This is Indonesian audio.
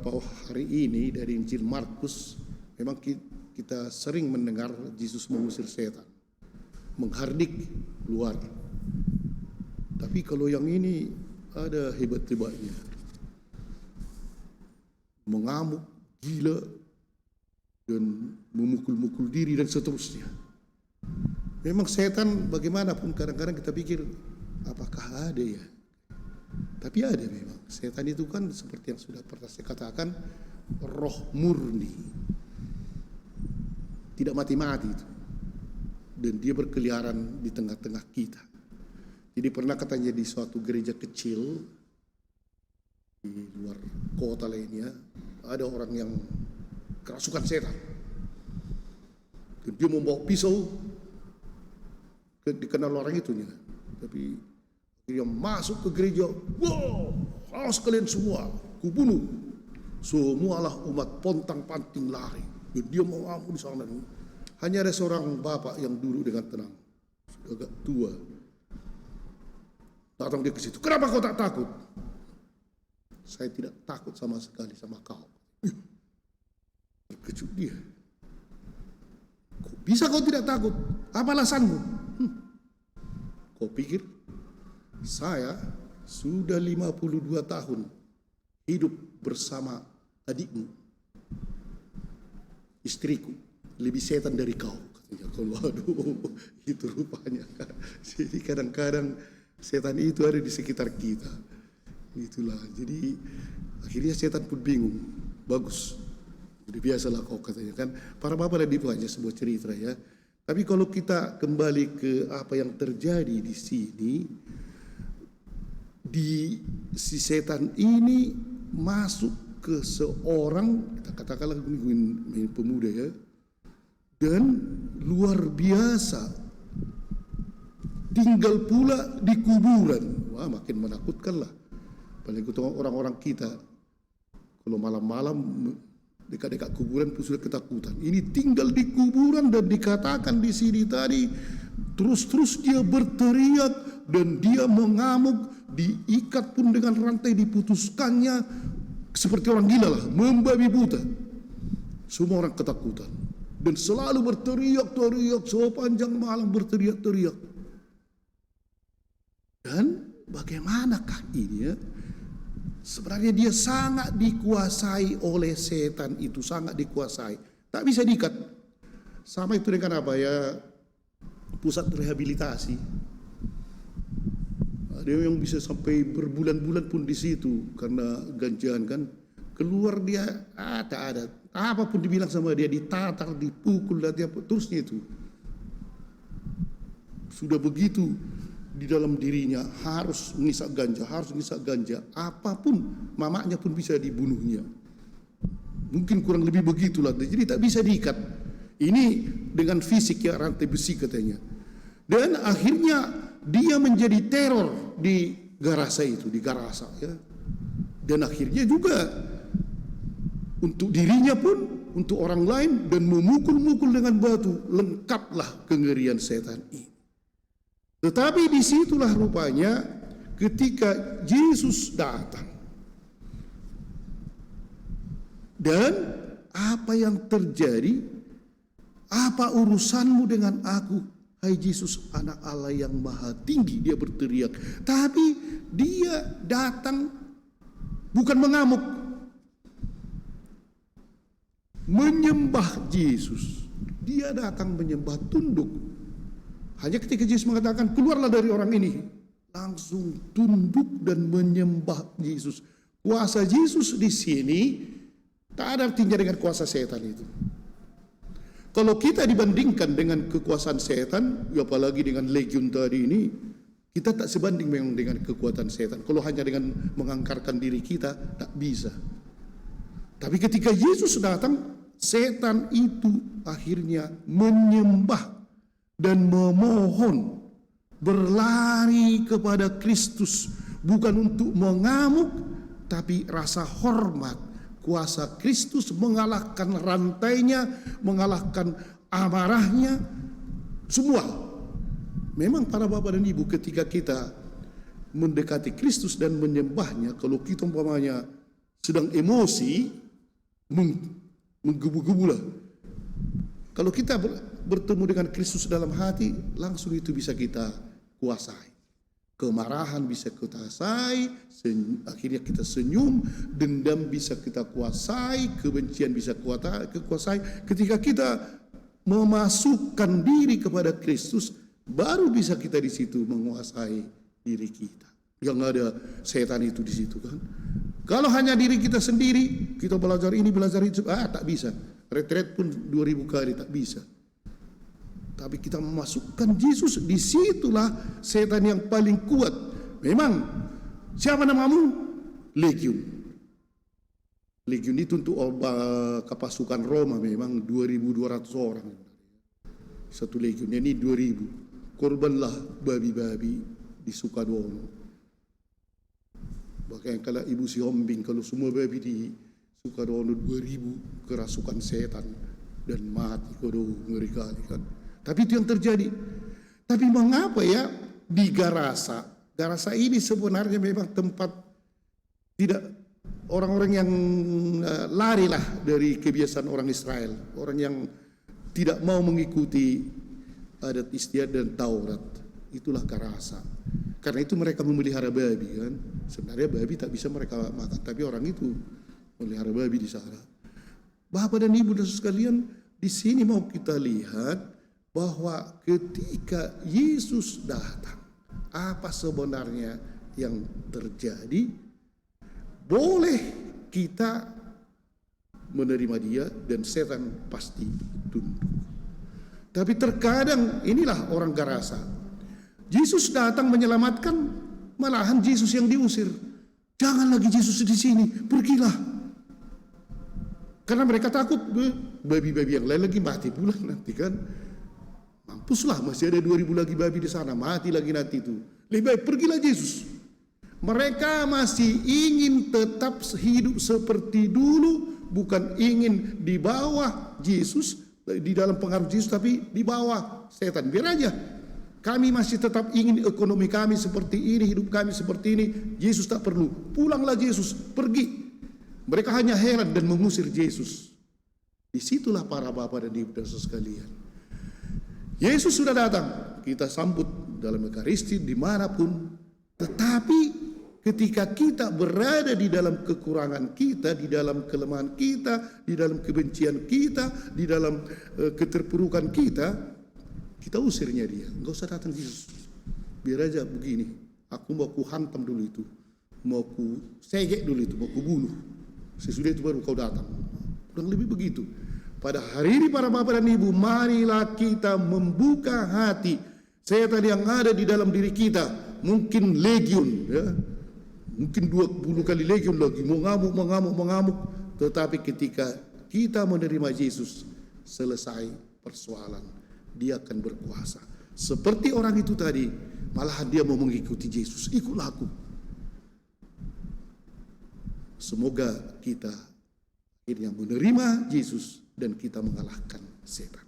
beberapa hari ini dari Injil Markus, memang kita sering mendengar Yesus mengusir setan, menghardik keluar. Tapi kalau yang ini ada hebat-hebatnya, mengamuk, gila, dan memukul-mukul diri dan seterusnya. Memang setan bagaimanapun kadang-kadang kita pikir apakah ada ya? Tapi ada memang. Setan itu kan seperti yang sudah pernah saya katakan, roh murni, tidak mati-mati itu, dan dia berkeliaran di tengah-tengah kita. Jadi pernah katanya di suatu gereja kecil di luar kota lainnya, ada orang yang kerasukan setan, dan dia membawa pisau, dikenal orang itunya, tapi dia masuk ke gereja, wow, harus kalian semua kubunuh. Semualah umat pontang-panting lari, dan dia mengamuk di sana. Hanya ada seorang bapak yang duduk dengan tenang, sudah agak tua. Datang dia ke situ, kenapa kau tak takut? Saya tidak takut sama sekali sama kau. Terkejut dia. Kok bisa kau tidak takut? Apa alasanmu? Kau pikir saya sudah 52 tahun hidup bersama adikmu, istriku, lebih setan dari kau, katanya. Kalau aduh, itu rupanya. Jadi kadang-kadang setan itu ada di sekitar kita. Itulah. Jadi akhirnya setan pun bingung. Bagus. Jadi biasalah kau, katanya kan. Para bapak dan ibu, hanya sebuah cerita ya. Tapi kalau kita kembali ke apa yang terjadi di sini, si setan ini masuk ke seorang, kita katakanlah pemuda ya, dan luar biasa, tinggal pula di kuburan. Wah, makin menakutkan lah. Apalagi orang-orang kita kalau malam-malam dekat-dekat kuburan pun sudah ketakutan. Ini tinggal di kuburan, dan dikatakan di sini tadi terus-terus dia berteriak dan dia mengamuk, diikat pun dengan rantai, diputuskannya seperti orang gila lah, membabi buta. Semua orang ketakutan dan selalu berteriak-teriak sepanjang malam, berteriak-teriak. Dan bagaimanakah ini ya? Sebenarnya dia sangat dikuasai oleh setan itu, sangat dikuasai. Tak bisa diikat. Sama itu dengan apa ya? Pusat rehabilitasi. Ada yang bisa sampai berbulan-bulan pun di situ karena ganjaan kan. Keluar dia ada. Apapun dibilang sama dia, ditatar, dipukul, dan dia terusnya itu. Sudah begitu di dalam dirinya, harus ngisap ganja, apapun, mamanya pun bisa dibunuhnya. Mungkin kurang lebih begitulah. Jadi tak bisa diikat. Ini dengan fisik ya, rantai besi katanya. Dan akhirnya dia menjadi teror di Garasa itu, di Garasa ya. Dan akhirnya juga untuk dirinya pun, untuk orang lain, dan memukul-mukul dengan batu. Lengkaplah kengerian setan ini. Tetapi disitulah rupanya ketika Yesus datang, dan apa yang terjadi? Apa urusanmu dengan aku, hai Yesus, anak Allah yang maha tinggi? Dia berteriak. Tapi dia datang bukan mengamuk, menyembah Yesus. Dia datang menyembah, tunduk. Hanya ketika Yesus mengatakan keluarlah dari orang ini, langsung tunduk dan menyembah Yesus. Kuasa Yesus di sini tak ada artinya dengan kuasa setan itu. Kalau kita dibandingkan dengan kekuasaan setan, apalagi dengan legiun tadi ini, kita tak sebanding memang dengan kekuatan setan. Kalau hanya dengan mengangkarkan diri kita, tak bisa. Tapi ketika Yesus datang, setan itu akhirnya menyembah dan memohon, berlari kepada Kristus, bukan untuk mengamuk, tapi rasa hormat. Kuasa Kristus mengalahkan rantainya, mengalahkan amarahnya, semua. Memang para bapak dan ibu, ketika kita mendekati Kristus dan menyembahnya, kalau kita umpamanya sedang emosi, menggebu-gebulah. Kalau kita bertemu dengan Kristus dalam hati, langsung itu bisa kita kuasai. Kemarahan bisa kita kuasai, akhirnya kita senyum, dendam bisa kita kuasai, kebencian bisa kita kuasai. Ketika kita memasukkan diri kepada Kristus, baru bisa kita di situ menguasai diri kita. Yang ada setan itu di situ kan. Kalau hanya diri kita sendiri, kita belajar ini, belajar itu, tak bisa. Retret pun 2000 kali tak bisa. Tapi kita memasukkan Yesus, disitulah setan yang paling kuat. Memang, siapa namamu? Legiun. Legiun itu untuk pasukan Roma memang 2.200 orang. Satu legiun, ini 2.000. Korbanlah babi-babi di Sukadono. Bahkan kalau Ibu Siombing, kalau semua babi di Sukadono 2.000 kerasukan setan dan mati. Aduh, ngeri kali kan. Tapi itu yang terjadi. Tapi mengapa ya di Garasa? Garasa ini sebenarnya memang tempat tidak orang-orang yang larilah dari kebiasaan orang Israel, orang yang tidak mau mengikuti adat istiadat dan Taurat. Itulah Garasa. Karena itu mereka memelihara babi kan. Sebenarnya babi tak bisa mereka makan, tapi orang itu memelihara babi di sana. Bapak dan Ibu dan sekalian, di sini mau kita lihat bahwa ketika Yesus datang, apa sebenarnya yang terjadi? Boleh kita menerima dia dan setan pasti tunduk. Tapi terkadang inilah orang Garasa. Yesus datang menyelamatkan, malahan Yesus yang diusir. Jangan lagi Yesus di sini, pergilah. Karena mereka takut babi-babi yang lain lagi mati pula nanti kan. Mampuslah, masih ada 2.000 lagi babi di sana, mati lagi nanti itu. Lebih baik pergilah Yesus. Mereka masih ingin tetap hidup seperti dulu, bukan ingin di bawah Yesus, di dalam pengaruh Yesus, tapi di bawah setan. Biar aja. Kami masih tetap ingin ekonomi kami seperti ini, hidup kami seperti ini. Yesus tak perlu. Pulanglah Yesus, pergi. Mereka hanya heran dan mengusir Yesus. Disitulah para bapak dan ibu dan saudara sekalian. Yesus sudah datang, kita sambut dalam Ekaristi dimanapun. Tetapi ketika kita berada di dalam kekurangan kita, di dalam kelemahan kita, di dalam kebencian kita, di dalam keterpurukan kita usirnya dia. Enggak usah datang Yesus. Biar aja begini. Aku mau ku hantam dulu itu. Mau ku segek dulu itu, mau ku bunuh. Sesudah itu baru kau datang. Kurang lebih begitu. Pada hari ini para bapak dan ibu, marilah kita membuka hati. Setan yang ada di dalam diri kita, mungkin legiun, ya, mungkin 20 kali legiun lagi, mengamuk. Tetapi ketika kita menerima Yesus, selesai persoalan, dia akan berkuasa. Seperti orang itu tadi, malahan dia mau mengikuti Yesus, ikutlah aku. Semoga kita akhirnya menerima Yesus dan kita mengalahkan setan.